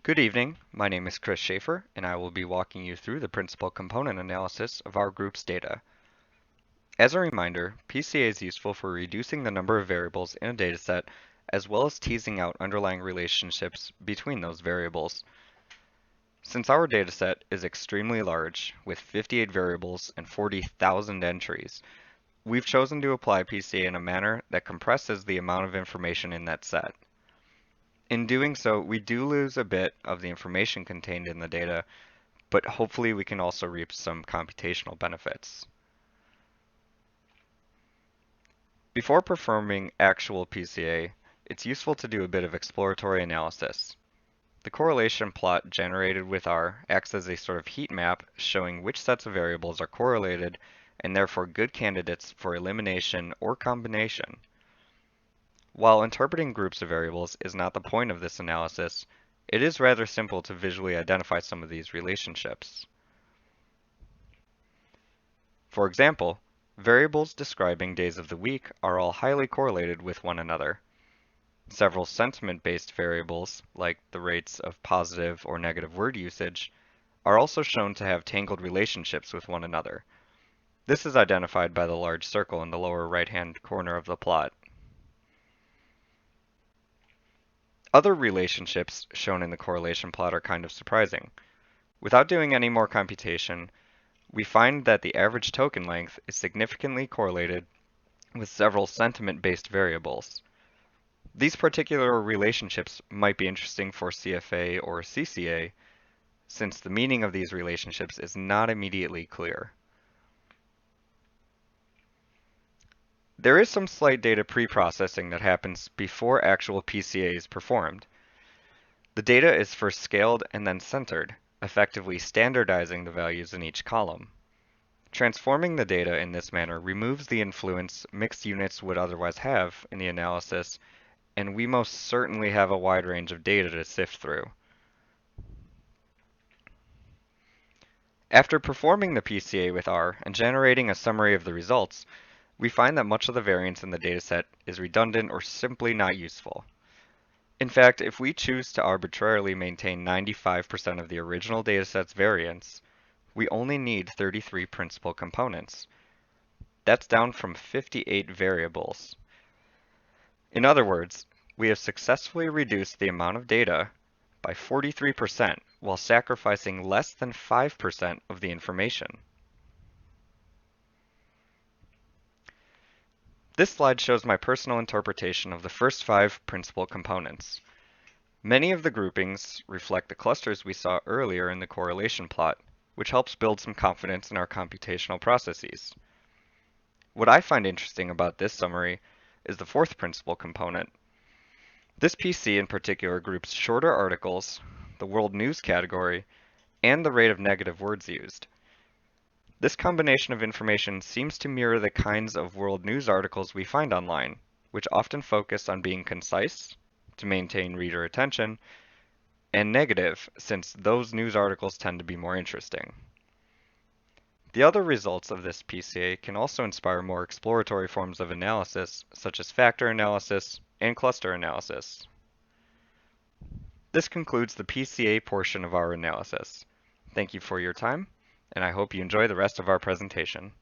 Good evening, my name is Chris Schaefer, and I will be walking you through the principal component analysis of our group's data. As a reminder, PCA is useful for reducing the number of variables in a dataset, as well as teasing out underlying relationships between those variables. Since our dataset is extremely large, with 58 variables and 40,000 entries, we've chosen to apply PCA in a manner that compresses the amount of information in that set. In doing so, we do lose a bit of the information contained in the data, but hopefully we can also reap some computational benefits. Before performing actual PCA, it's useful to do a bit of exploratory analysis. The correlation plot generated with R acts as a sort of heat map showing which sets of variables are correlated and therefore good candidates for elimination or combination. While interpreting groups of variables is not the point of this analysis, it is rather simple to visually identify some of these relationships. For example, variables describing days of the week are all highly correlated with one another. Several sentiment-based variables, like the rates of positive or negative word usage, are also shown to have tangled relationships with one another. This is identified by the large circle in the lower right-hand corner of the plot. Other relationships shown in the correlation plot are kind of surprising. Without doing any more computation, we find that the average token length is significantly correlated with several sentiment-based variables. These particular relationships might be interesting for CFA or CCA, since the meaning of these relationships is not immediately clear. There is some slight data pre-processing that happens before actual PCA is performed. The data is first scaled and then centered, effectively standardizing the values in each column. Transforming the data in this manner removes the influence mixed units would otherwise have in the analysis, and we most certainly have a wide range of data to sift through. After performing the PCA with R and generating a summary of the results, we find that much of the variance in the dataset is redundant or simply not useful. In fact, if we choose to arbitrarily maintain 95% of the original dataset's variance, we only need 33 principal components. That's down from 58 variables. In other words, we have successfully reduced the amount of data by 43% while sacrificing less than 5% of the information. This slide shows my personal interpretation of the first 5 principal components. Many of the groupings reflect the clusters we saw earlier in the correlation plot, which helps build some confidence in our computational processes. What I find interesting about this summary is the 4th principal component. This PC in particular groups shorter articles, the world news category, and the rate of negative words used. This combination of information seems to mirror the kinds of world news articles we find online, which often focus on being concise to maintain reader attention, and negative, since those news articles tend to be more interesting. The other results of this PCA can also inspire more exploratory forms of analysis, such as factor analysis and cluster analysis. This concludes the PCA portion of our analysis. Thank you for your time, and I hope you enjoy the rest of our presentation.